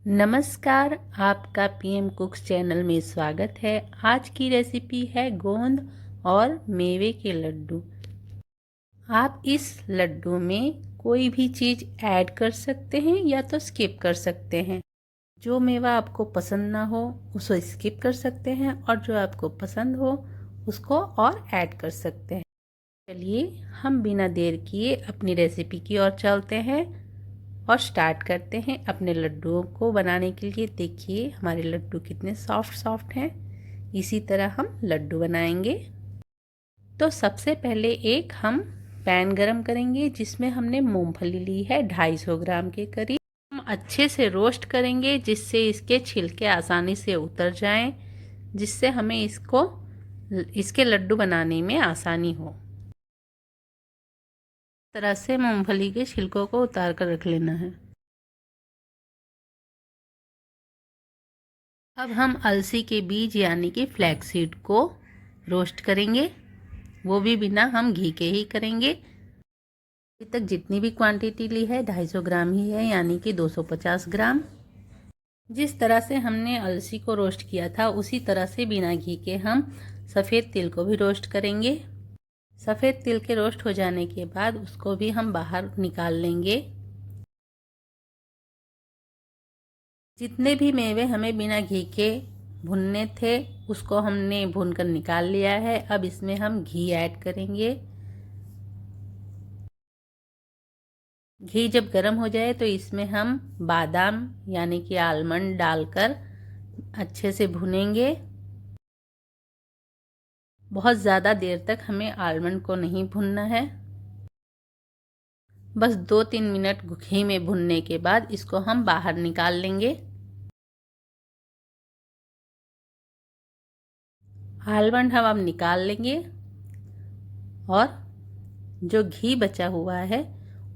नमस्कार, आपका PM कुक्स channel में स्वागत है। आज की रेसिपी है गोंद और मेवे के लड्डू। आप इस लड्डू में कोई भी चीज़ ऐड कर सकते हैं या तो स्किप कर सकते हैं। जो मेवा आपको पसंद ना हो उसको स्किप कर सकते हैं और जो आपको पसंद हो उसको और ऐड कर सकते हैं। चलिए हम बिना देर किए अपनी रेसिपी की ओर चलते हैं और स्टार्ट करते हैं अपने लड्डुओं को बनाने के लिए। देखिए हमारे लड्डू कितने सॉफ्ट हैं। इसी तरह हम लड्डू बनाएंगे। तो सबसे पहले एक हम पैन गरम करेंगे जिसमें हमने मूंगफली ली है 250 ग्राम के करीब। हम अच्छे से रोस्ट करेंगे जिससे इसके छिलके आसानी से उतर जाएं, जिससे हमें इसके लड्डू बनाने में आसानी हो। इस तरह से मूंगफली के छिलकों को उतार कर रख लेना है। अब हम अलसी के बीज यानी कि फ्लैक्स सीड को रोस्ट करेंगे, वो भी बिना हम घी के ही करेंगे। अभी तक जितनी भी क्वांटिटी ली है 250 ग्राम ही है, यानी कि 250 ग्राम। जिस तरह से हमने अलसी को रोस्ट किया था उसी तरह से बिना घी के हम सफ़ेद तिल को भी रोस्ट करेंगे। सफ़ेद तिल के रोस्ट हो जाने के बाद उसको भी हम बाहर निकाल लेंगे। जितने भी मेवे हमें बिना घी के भुनने थे उसको हमने भूनकर निकाल लिया है। अब इसमें हम घी ऐड करेंगे। घी जब गर्म हो जाए तो इसमें हम बादाम यानी कि आलमंड डालकर अच्छे से भुनेंगे। बहुत ज़्यादा देर तक हमें आलमंड को नहीं भुनना है। बस 2-3 मिनट घी में भुनने के बाद इसको हम बाहर निकाल लेंगे। आलमंड हम अब निकाल लेंगे और जो घी बचा हुआ है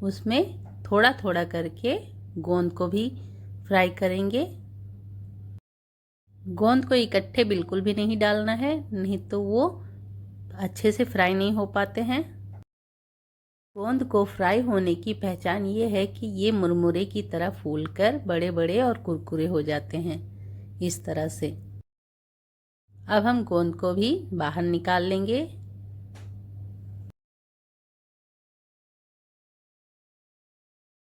उसमें थोड़ा थोड़ा करके गोंद को भी फ्राई करेंगे। गोंद को इकट्ठे बिल्कुल भी नहीं डालना है, नहीं तो वो अच्छे से फ्राई नहीं हो पाते हैं। गोंद को फ्राई होने की पहचान ये है कि ये मुरमुरे की तरह फूलकर बड़े बड़े और कुरकुरे हो जाते हैं, इस तरह से। अब हम गोंद को भी बाहर निकाल लेंगे।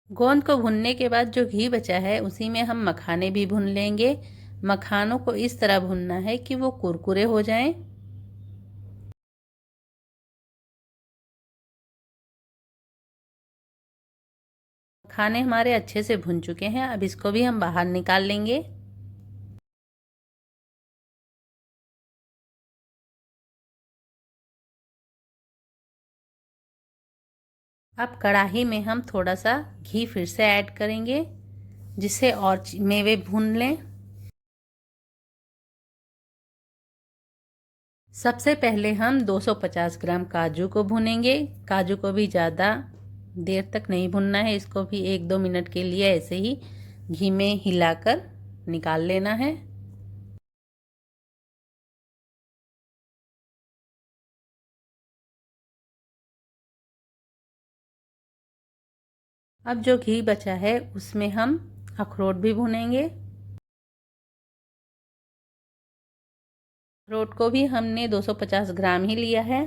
गोंद को भुनने के बाद जो घी बचा है उसी में हम मखाने भी भून लेंगे। मखानों को इस तरह भूनना है कि वो कुरकुरे हो जाएं। मखाने हमारे अच्छे से भुन चुके हैं। अब इसको भी हम बाहर निकाल लेंगे। अब कढ़ाई में हम थोड़ा सा घी फिर से ऐड करेंगे जिससे और मेवे भून लें। सबसे पहले हम 250 ग्राम काजू को भूनेंगे। काजू को भी ज़्यादा देर तक नहीं भूनना है, इसको भी 1-2 मिनट के लिए ऐसे ही घी में हिलाकर निकाल लेना है। अब जो घी बचा है उसमें हम अखरोट भी भूनेंगे। अखरोट को भी हमने 250 ग्राम ही लिया है।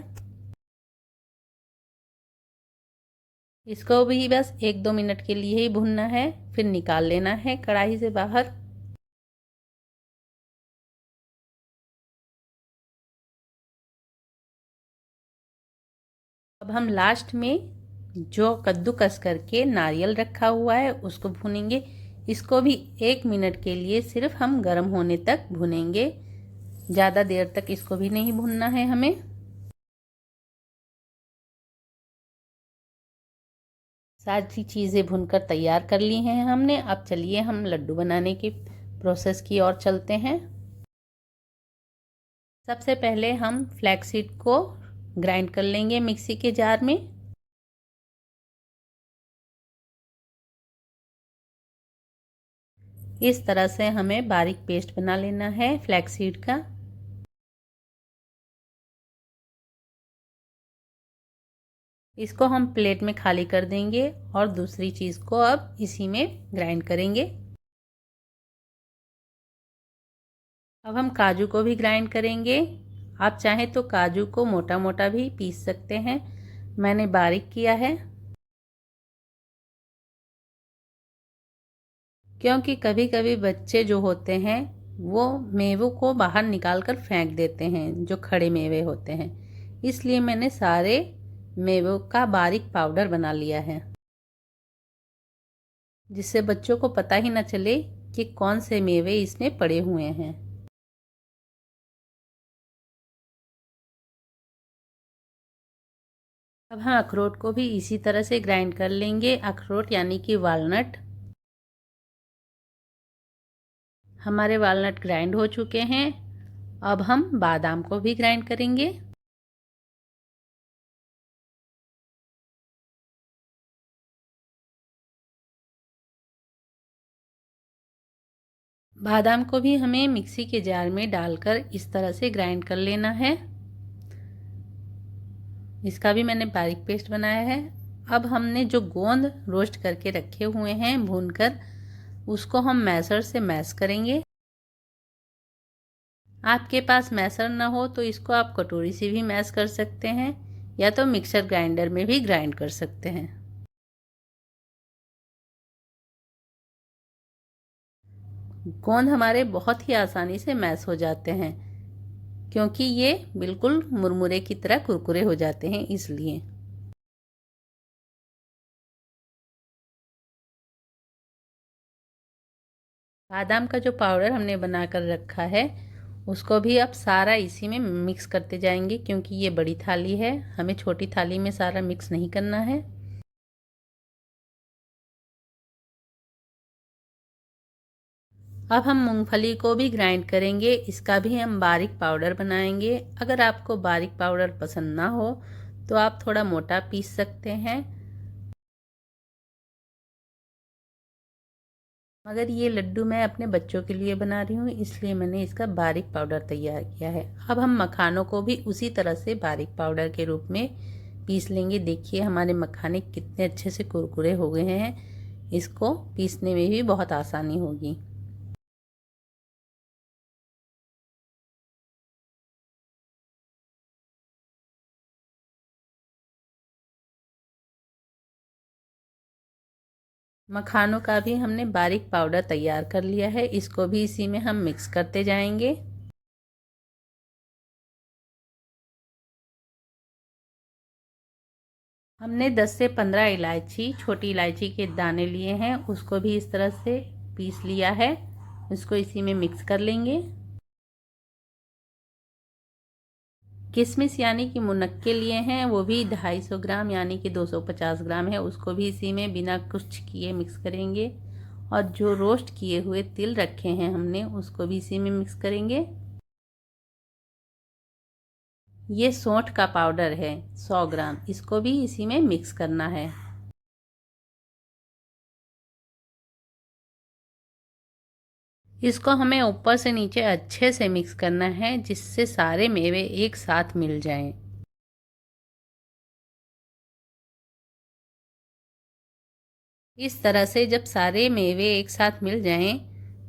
इसको भी बस 1-2 मिनट के लिए ही भूनना है, फिर निकाल लेना है कढ़ाई से बाहर। अब हम लास्ट में जो कद्दूकस करके नारियल रखा हुआ है उसको भूनेंगे। इसको भी 1 मिनट के लिए सिर्फ हम गर्म होने तक भूनेंगे, ज़्यादा देर तक इसको भी नहीं भूनना है हमें। सारी चीज़ें भूनकर तैयार कर ली हैं हमने। अब चलिए हम लड्डू बनाने की प्रोसेस की ओर चलते हैं। सबसे पहले हम फ्लैक्सीड को ग्राइंड कर लेंगे मिक्सी के जार में। इस तरह से हमें बारीक पेस्ट बना लेना है फ्लैक्सीड का। इसको हम प्लेट में खाली कर देंगे और दूसरी चीज़ को अब इसी में ग्राइंड करेंगे। अब हम काजू को भी ग्राइंड करेंगे। आप चाहें तो काजू को मोटा मोटा भी पीस सकते हैं, मैंने बारीक किया है। क्योंकि कभी कभी बच्चे जो होते हैं वो मेवों को बाहर निकाल कर फेंक देते हैं, जो खड़े मेवे होते हैं, इसलिए मैंने सारे मेवों का बारीक पाउडर बना लिया है, जिससे बच्चों को पता ही न चले कि कौन से मेवे इसमें पड़े हुए हैं। अब हम अखरोट को भी इसी तरह से ग्राइंड कर लेंगे। अखरोट यानी कि वालनट। हमारे वालनट ग्राइंड हो चुके हैं। अब हम बादाम को भी ग्राइंड करेंगे। बादाम को भी हमें मिक्सी के जार में डालकर इस तरह से ग्राइंड कर लेना है। इसका भी मैंने बारीक पेस्ट बनाया है। अब हमने जो गोंद रोस्ट करके रखे हुए हैं भूनकर, उसको हम मैशर से मैश करेंगे। आपके पास मैशर ना हो तो इसको आप कटोरी से भी मैश कर सकते हैं, या तो मिक्सर ग्राइंडर में भी ग्राइंड कर सकते हैं। गोंद हमारे बहुत ही आसानी से मैश हो जाते हैं, क्योंकि ये बिल्कुल मुरमुरे की तरह कुरकुरे हो जाते हैं, इसलिए। बादाम का जो पाउडर हमने बनाकर रखा है उसको भी अब सारा इसी में मिक्स करते जाएंगे, क्योंकि ये बड़ी थाली है, हमें छोटी थाली में सारा मिक्स नहीं करना है। अब हम मूंगफली को भी ग्राइंड करेंगे, इसका भी हम बारीक पाउडर बनाएंगे। अगर आपको बारीक पाउडर पसंद ना हो तो आप थोड़ा मोटा पीस सकते हैं, मगर ये लड्डू मैं अपने बच्चों के लिए बना रही हूँ, इसलिए मैंने इसका बारीक पाउडर तैयार किया है। अब हम मखानों को भी उसी तरह से बारीक पाउडर के रूप में पीस लेंगे। देखिए हमारे मखाने कितने अच्छे से कुरकुरे हो गए हैं, इसको पीसने में भी बहुत आसानी होगी। मखानों का भी हमने बारीक पाउडर तैयार कर लिया है, इसको भी इसी में हम मिक्स करते जाएंगे। हमने 10 से 15 इलायची, छोटी इलायची के दाने लिए हैं, उसको भी इस तरह से पीस लिया है, इसको इसी में मिक्स कर लेंगे। किशमिश यानी कि मुनक्के लिए हैं, वो भी 250 ग्राम यानी कि 250 ग्राम है, उसको भी इसी में बिना कुछ किए मिक्स करेंगे। और जो रोस्ट किए हुए तिल रखे हैं हमने, उसको भी इसी में मिक्स करेंगे। ये सौंठ का पाउडर है 100 ग्राम, इसको भी इसी में मिक्स करना है। इसको हमें ऊपर से नीचे अच्छे से मिक्स करना है, जिससे सारे मेवे एक साथ मिल जाएं। इस तरह से जब सारे मेवे एक साथ मिल जाएं,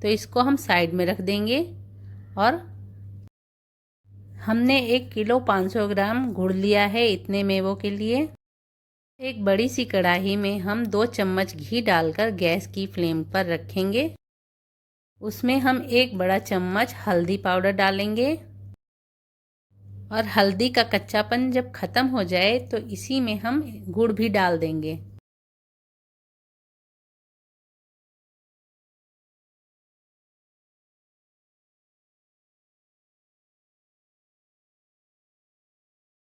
तो इसको हम साइड में रख देंगे। और हमने 1 किलो 500 ग्राम गुड़ लिया है इतने मेवों के लिए। एक बड़ी सी कढ़ाई में हम 2 चम्मच घी डालकर गैस की फ्लेम पर रखेंगे। उसमें हम 1 बड़ा चम्मच हल्दी पाउडर डालेंगे, और हल्दी का कच्चापन जब खत्म हो जाए तो इसी में हम गुड़ भी डाल देंगे।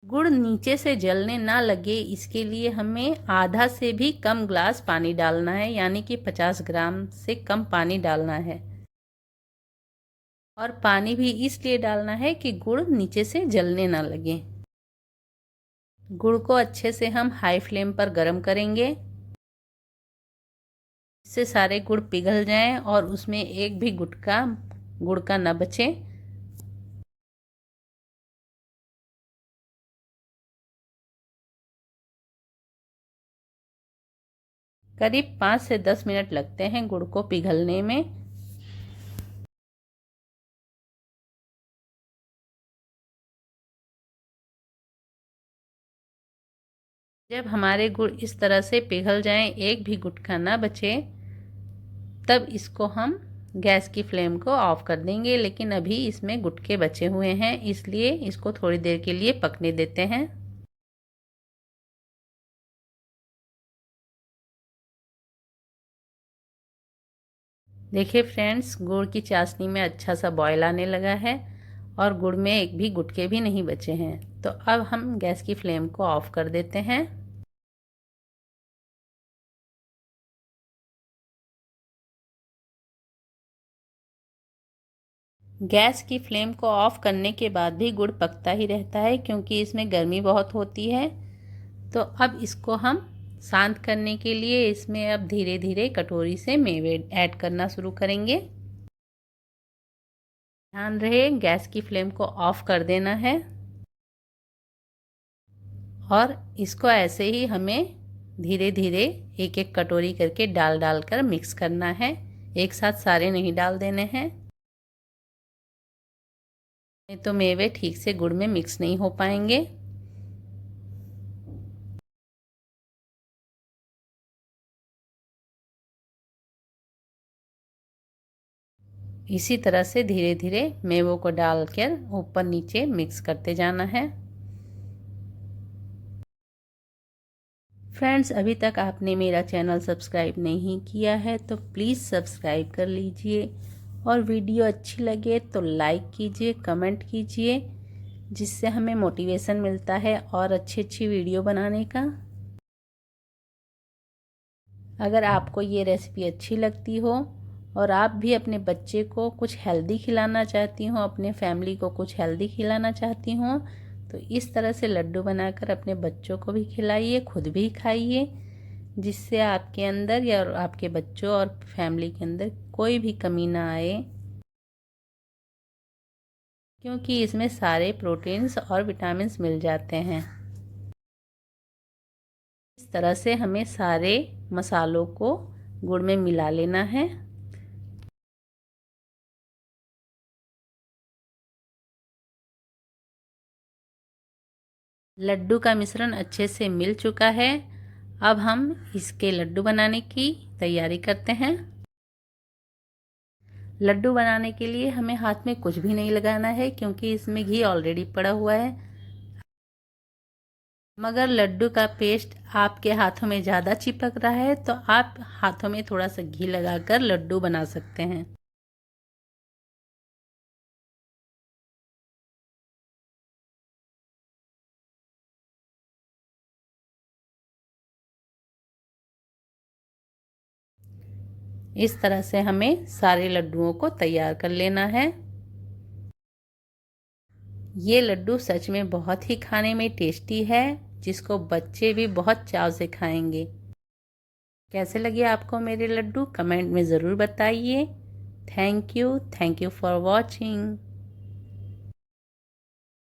गुड़ नीचे से जलने ना लगे, इसके लिए हमें आधा से भी कम ग्लास पानी डालना है, यानी कि 50 ग्राम से कम पानी डालना है। और पानी भी इसलिए डालना है कि गुड़ नीचे से जलने ना लगे। गुड़ को अच्छे से हम हाई फ्लेम पर गर्म करेंगे, इससे सारे गुड़ पिघल जाएं और उसमें एक भी गुटका गुड़ का न बचे। करीब 5 से 10 मिनट लगते हैं गुड़ को पिघलने में। जब हमारे गुड़ इस तरह से पिघल जाएं, एक भी गुटखा ना बचे, तब इसको हम गैस की फ्लेम को ऑफ कर देंगे। लेकिन अभी इसमें गुटके बचे हुए हैं, इसलिए इसको थोड़ी देर के लिए पकने देते हैं। देखिए फ्रेंड्स, गुड़ की चाशनी में अच्छा सा बॉयल आने लगा है और गुड़ में एक भी गुटके भी नहीं बचे हैं। तो अब हम गैस की फ्लेम को ऑफ कर देते हैं। गैस की फ्लेम को ऑफ करने के बाद भी गुड़ पकता ही रहता है, क्योंकि इसमें गर्मी बहुत होती है। तो अब इसको हम शांत करने के लिए इसमें अब धीरे धीरे कटोरी से मेवे ऐड करना शुरू करेंगे। ध्यान रहे, गैस की फ्लेम को ऑफ कर देना है और इसको ऐसे ही हमें धीरे धीरे एक एक कटोरी करके डाल डाल कर मिक्स करना है। एक साथ सारे नहीं डाल देने हैं, नहीं तो मेवे ठीक से गुड़ में मिक्स नहीं हो पाएंगे। इसी तरह से धीरे धीरे मेवों को डालकर ऊपर नीचे मिक्स करते जाना है। फ्रेंड्स, अभी तक आपने मेरा चैनल सब्सक्राइब नहीं किया है तो प्लीज़ सब्सक्राइब कर लीजिए, और वीडियो अच्छी लगे तो लाइक कीजिए, कमेंट कीजिए, जिससे हमें मोटिवेशन मिलता है और अच्छी अच्छी वीडियो बनाने का। अगर आपको ये रेसिपी अच्छी लगती हो और आप भी अपने बच्चे को कुछ हेल्दी खिलाना चाहती हो, अपने फैमिली को कुछ हेल्दी खिलाना चाहती हो, तो इस तरह से लड्डू बनाकर अपने बच्चों को भी खिलाइए, खुद भी खाइए, जिससे आपके अंदर या आपके बच्चों और फैमिली के अंदर कोई भी कमी ना आए, क्योंकि इसमें सारे प्रोटीन्स और विटामिन्स मिल जाते हैं। इस तरह से हमें सारे मसालों को गुड़ में मिला लेना है। लड्डू का मिश्रण अच्छे से मिल चुका है। अब हम इसके लड्डू बनाने की तैयारी करते हैं। लड्डू बनाने के लिए हमें हाथ में कुछ भी नहीं लगाना है, क्योंकि इसमें घी ऑलरेडी पड़ा हुआ है। मगर लड्डू का पेस्ट आपके हाथों में ज़्यादा चिपक रहा है तो आप हाथों में थोड़ा सा घी लगाकर लड्डू बना सकते हैं। इस तरह से हमें सारे लड्डुओं को तैयार कर लेना है। ये लड्डू सच में बहुत ही खाने में टेस्टी है, जिसको बच्चे भी बहुत चाव से खाएंगे। कैसे लगे आपको मेरे लड्डू, कमेंट में ज़रूर बताइए। Thank you for watching.